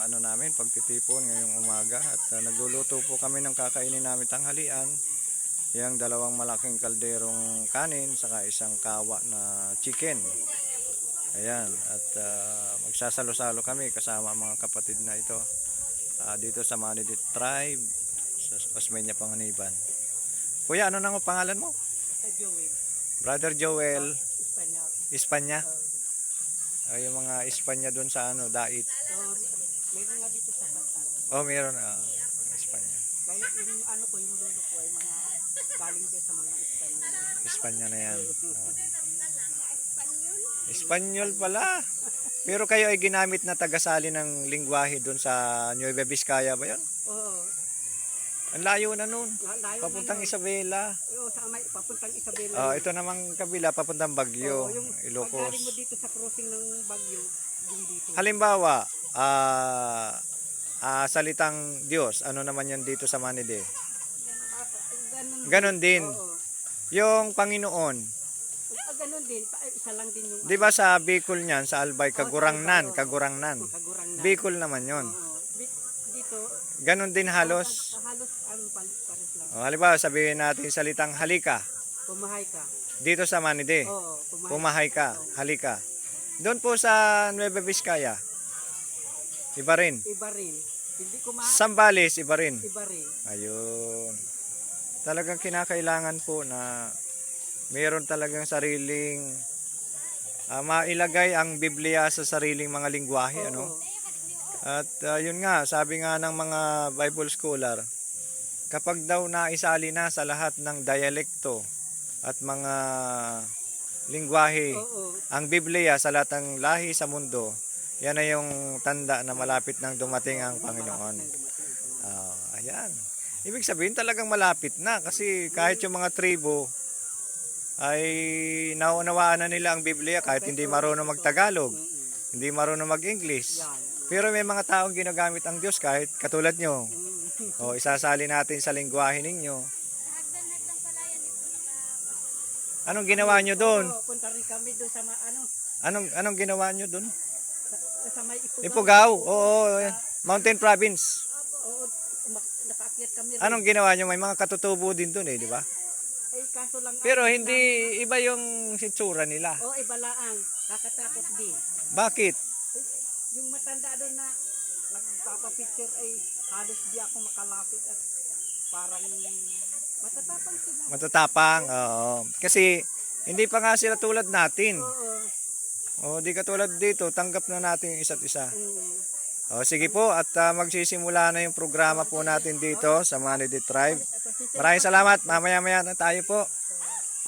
ano namin, pagtitipon ngayong umaga. At nagluluto po kami ng kakainin namin tanghalian. Yung dalawang malaking kalderong kanin, saka isang kawa na chicken. Ayan, at magsasalo-salo kami kasama mga kapatid na ito. Dito sa Manidit Tribe, sa Osmeña, Panganiban. Kuya, ano nang pangalan mo? Joel. Brother Joel. Espanya. Espanya. Yung mga Espanya doon sa ano, Dait. Meron nga dito sa Bataan. Oh, meron. Espanya. Kaya yung ano ko, yung lolo ko ay mga galing din sa mga Espanya. Espanya na yan. Espanyol pala. Pero kayo ay ginamit na tagasali ng lingwahe doon sa Nueva Vizcaya ba yun? Oo. Ang layo na nun. Layo Papuntang na yun. Isabela. Oo, sa may papuntang Isabela. Ito namang kabila, papuntang Bagyo, yung Ilocos. paggaling mo dito sa crossing ng Bagyo, yung dito. Halimbawa, salitang Diyos, ano naman yan dito sa Manide? Ganon din. Oo. Yung Panginoon, Ganon din. Isa lang din yung... di ba sa Bicol niyan, sa Albay, Kagurangnan, Kagurangnan. Bicol naman yon. Oo. Dito, Ganon din halos. halos pares lang. Halimbawa, sabihin natin salitang halika. Pumahay ka. Dito sa Manide, Oo, pumahay ka, halika. Doon po sa Nueva Vizcaya, iba rin. Iba rin. Hindi ko Sambales, iba rin. Iba rin. Ayun. Talagang kinakailangan po na mayroon talagang sariling mailagay ang Biblia sa sariling mga lingwahe, ano? At yun nga, sabi nga ng mga Bible scholar, kapag daw naisali na sa lahat ng dialekto at mga lingwahe ang Biblia sa lahat ng lahi sa mundo, yan na yung tanda na malapit nang dumating ang Panginoon. Ayan. Ibig sabihin talagang malapit na kasi kahit yung mga tribo ay naunawaan na nila ang Biblia kahit hindi marunong mag-Tagalog, hindi marunong mag-English. Pero may mga taong ginagamit ang Diyos kahit katulad nyo. Isasali natin sa lingwahe ninyo. Anong ginawa nyo doon? Punta rin kami doon sa ano. Anong ginawa nyo doon? Sa may Ifugao. Oo, Mountain Province. Oo, nakaakyat kami. Anong ginawa nyo? May mga katutubo din doon di ba? Kaso lang. Pero hindi iba yung hitsura nila. Iba lang. Nakatakot din. Bakit? Yung matanda doon na nagpapapicture ay halos di ako makalapit at parang matatapang sila. Matatapang, oo. Kasi hindi pa nga sila tulad natin. Di katulad dito, tanggap na natin yung isa't isa. Sige po, at magsisimula na yung programa po natin dito sa Manidit Tribe. Maraming salamat, mamaya-maya na tayo po.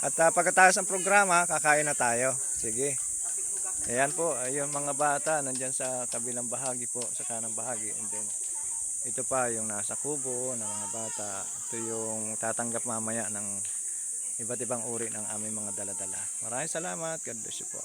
At pagkatapos ng programa, kakain na tayo. Sige. Ayan po, yung mga bata nandyan sa kabilang bahagi po, sa kanang bahagi. And then, ito pa yung nasa kubo ng mga bata. Ito yung tatanggap mamaya ng iba't ibang uri ng aming mga daladala. Maraming salamat. God bless you po.